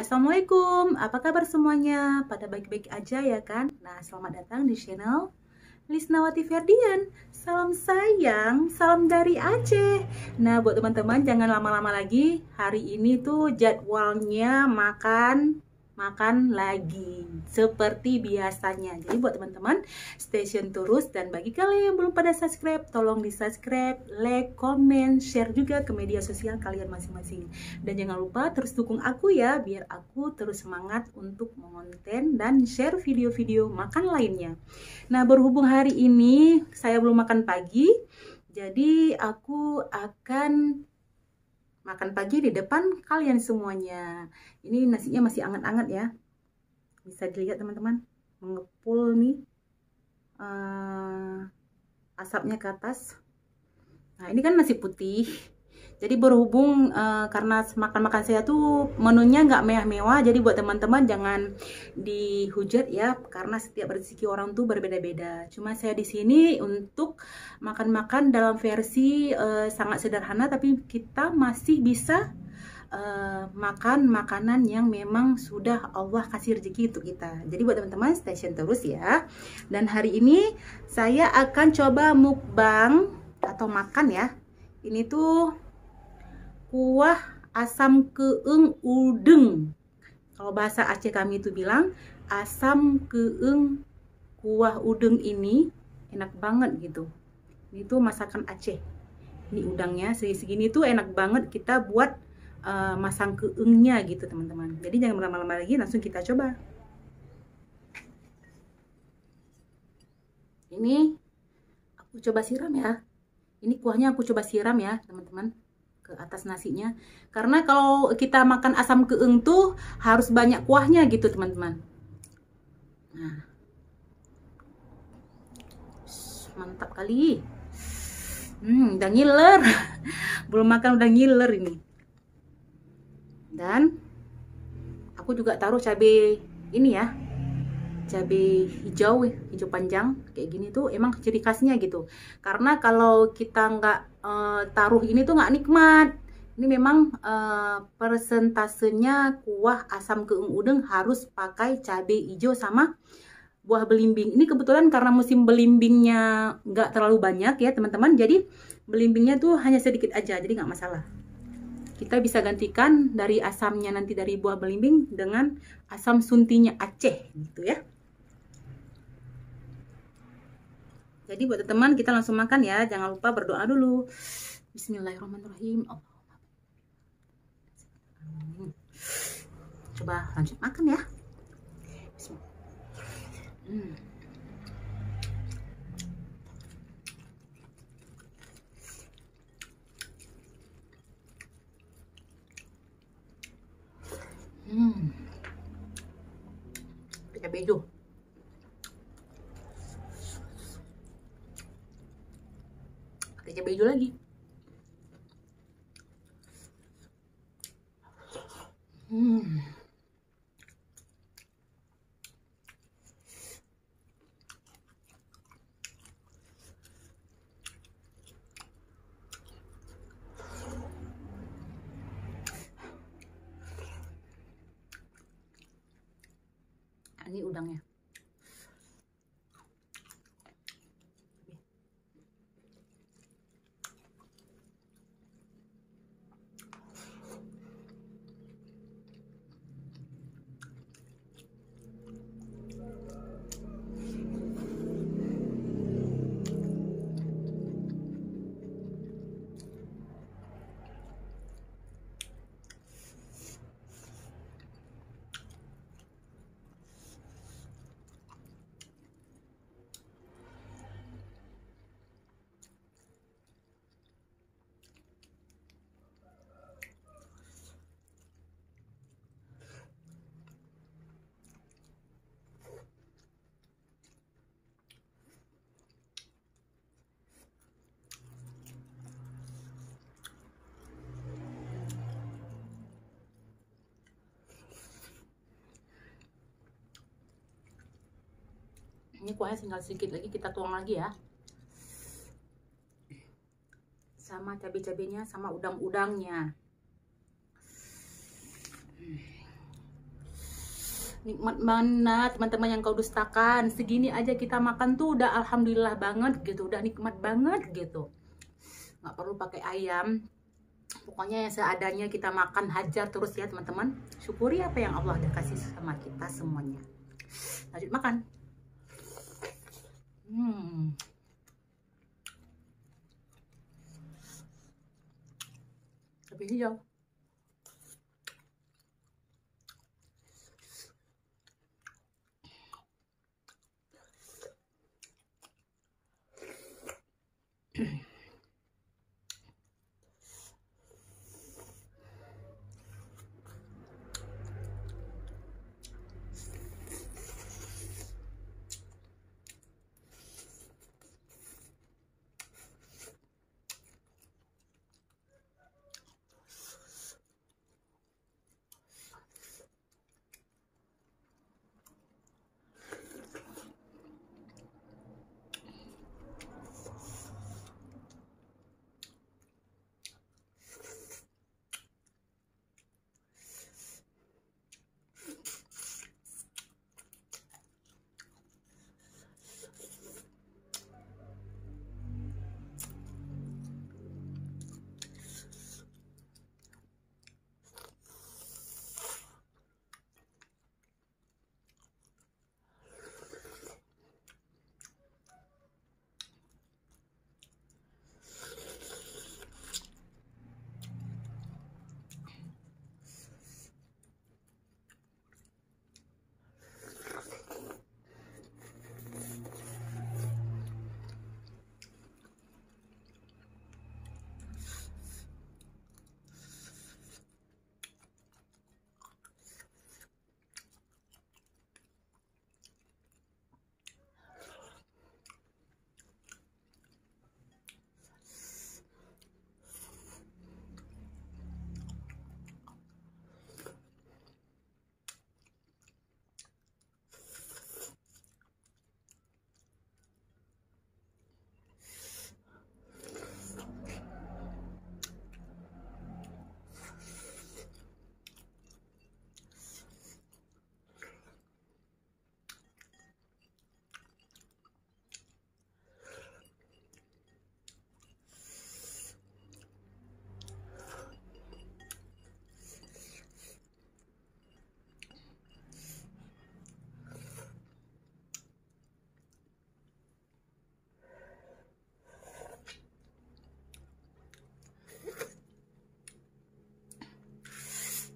Assalamualaikum, apa kabar semuanya? Pada baik-baik aja ya kan? Nah, selamat datang di channel Lisnawati Ferdian. Salam sayang, salam dari Aceh. Nah, buat teman-teman jangan lama-lama lagi. Hari ini tuh jadwalnya makan lagi seperti biasanya. Jadi buat teman-teman stay tune terus, dan bagi kalian yang belum pada subscribe, tolong di subscribe, like, comment, share juga ke media sosial kalian masing-masing. Dan jangan lupa terus dukung aku ya, biar aku terus semangat untuk mengonten dan share video-video makan lainnya. Nah, berhubung hari ini saya belum makan pagi, jadi aku akan makan pagi di depan kalian semuanya. Ini nasinya masih anget-anget ya. Bisa dilihat teman-teman, mengepul nih asapnya ke atas. Nah, ini kan nasi putih. Jadi berhubung karena makan-makan saya tuh menunya nggak mewah-mewah, jadi buat teman-teman jangan dihujat ya, karena setiap rezeki orang tuh berbeda-beda. Cuma saya di sini untuk makan-makan dalam versi sangat sederhana, tapi kita masih bisa makan makanan yang memang sudah Allah kasih rezeki untuk kita. Jadi buat teman-teman stay tune terus ya. Dan hari ini saya akan coba mukbang atau makan ya. Ini tuh kuah asam keeng udeng. Kalau bahasa Aceh kami itu bilang asam keeng kuah udeng. Ini enak banget gitu. Ini tuh masakan Aceh. Ini udangnya segini tuh enak banget kita buat masang keengnya gitu teman-teman. Jadi jangan berlama-lama lagi, langsung kita coba. Ini aku coba siram ya. Ini kuahnya aku coba siram ya teman-teman ke atas nasinya, karena kalau kita makan asam keeng tuh harus banyak kuahnya gitu teman-teman. Nah, mantap kali. Udah ngiler. Belum makan udah ngiler ini. Dan aku juga taruh cabai ini ya, cabai hijau panjang kayak gini tuh emang ciri khasnya gitu. Karena kalau kita nggak taruh ini tuh nggak nikmat. Ini memang persentasenya kuah asam keeng udeng harus pakai cabai hijau sama buah belimbing. Ini kebetulan karena musim belimbingnya nggak terlalu banyak ya teman-teman, jadi belimbingnya tuh hanya sedikit aja, jadi nggak masalah. Kita bisa gantikan dari asamnya nanti dari buah belimbing dengan asam suntinya Aceh gitu ya. Jadi buat teman-teman kita langsung makan ya. Jangan lupa berdoa dulu. Bismillahirrahmanirrahim. Coba lanjut makan ya. Cabai hijau. Pakai cabai hijau lagi. Ini udangnya. Ini kuahnya tinggal sedikit lagi, kita tuang lagi ya. Sama cabai-cabainya, sama udang-udangnya. Nikmat mana teman-teman yang kau dustakan. Segini aja kita makan tuh udah alhamdulillah banget gitu, udah nikmat banget gitu. Nggak perlu pakai ayam, pokoknya yang seadanya kita makan, hajar terus ya teman-teman. Syukuri apa yang Allah udah kasih sama kita semuanya. Lanjut makan. Lebih hijau.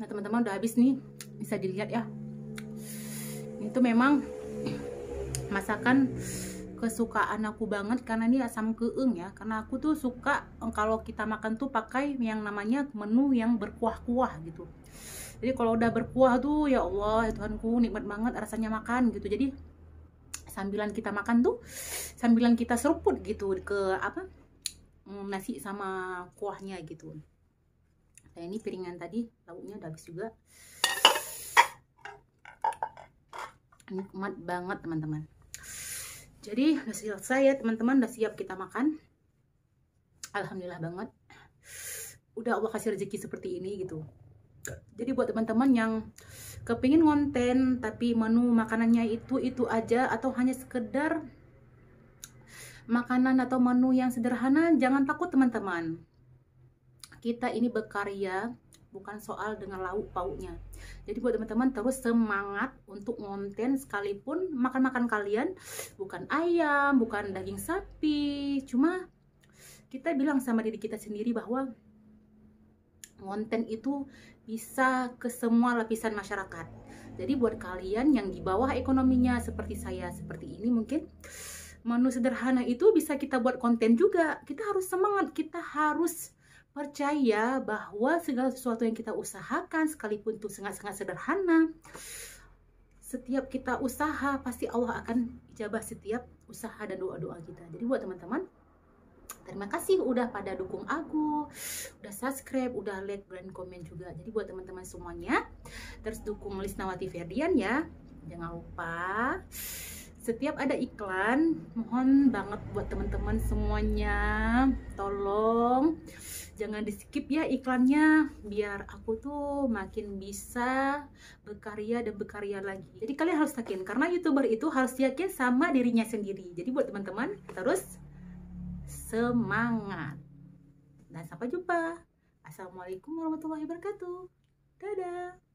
Nah teman-teman udah habis nih, bisa dilihat ya. Itu memang masakan kesukaan aku banget karena ini asam keeng ya. Karena aku tuh suka kalau kita makan tuh pakai yang namanya menu yang berkuah-kuah gitu. Jadi kalau udah berkuah tuh ya Allah ya Tuhanku, nikmat banget rasanya makan gitu. Jadi sambilan kita makan tuh, sambilan kita seruput gitu ke apa nasi sama kuahnya gitu. Nah ini piringan tadi lauknya udah habis juga. Nikmat banget teman-teman. Jadi udah selesai ya teman-teman, udah siap kita makan. Alhamdulillah banget. Udah Allah kasih rezeki seperti ini gitu. Jadi buat teman-teman yang kepingin konten tapi menu makanannya itu aja atau hanya sekedar makanan atau menu yang sederhana, jangan takut teman-teman. Kita ini berkarya bukan soal dengan lauk pauknya. Jadi buat teman-teman terus semangat untuk konten, sekalipun makan-makan kalian bukan ayam, bukan daging sapi, cuma kita bilang sama diri kita sendiri bahwa konten itu bisa ke semua lapisan masyarakat. Jadi buat kalian yang di bawah ekonominya seperti saya, seperti ini mungkin menu sederhana itu bisa kita buat konten juga. Kita harus semangat, kita harus percaya bahwa segala sesuatu yang kita usahakan, sekalipun itu sangat-sangat sederhana, setiap kita usaha pasti Allah akan ijabah setiap usaha dan doa-doa kita. Jadi buat teman-teman, terima kasih udah pada dukung aku, udah subscribe, udah like dan komen juga. Jadi buat teman-teman semuanya, terus dukung Lisnawati Ferdian ya. Jangan lupa setiap ada iklan, mohon banget buat teman-teman semuanya, tolong jangan di skip ya iklannya, biar aku tuh makin bisa berkarya dan berkarya lagi. Jadi kalian harus yakin, karena YouTuber itu harus yakin sama dirinya sendiri. Jadi buat teman-teman, terus semangat. Dan sampai jumpa. Assalamualaikum warahmatullahi wabarakatuh. Dadah.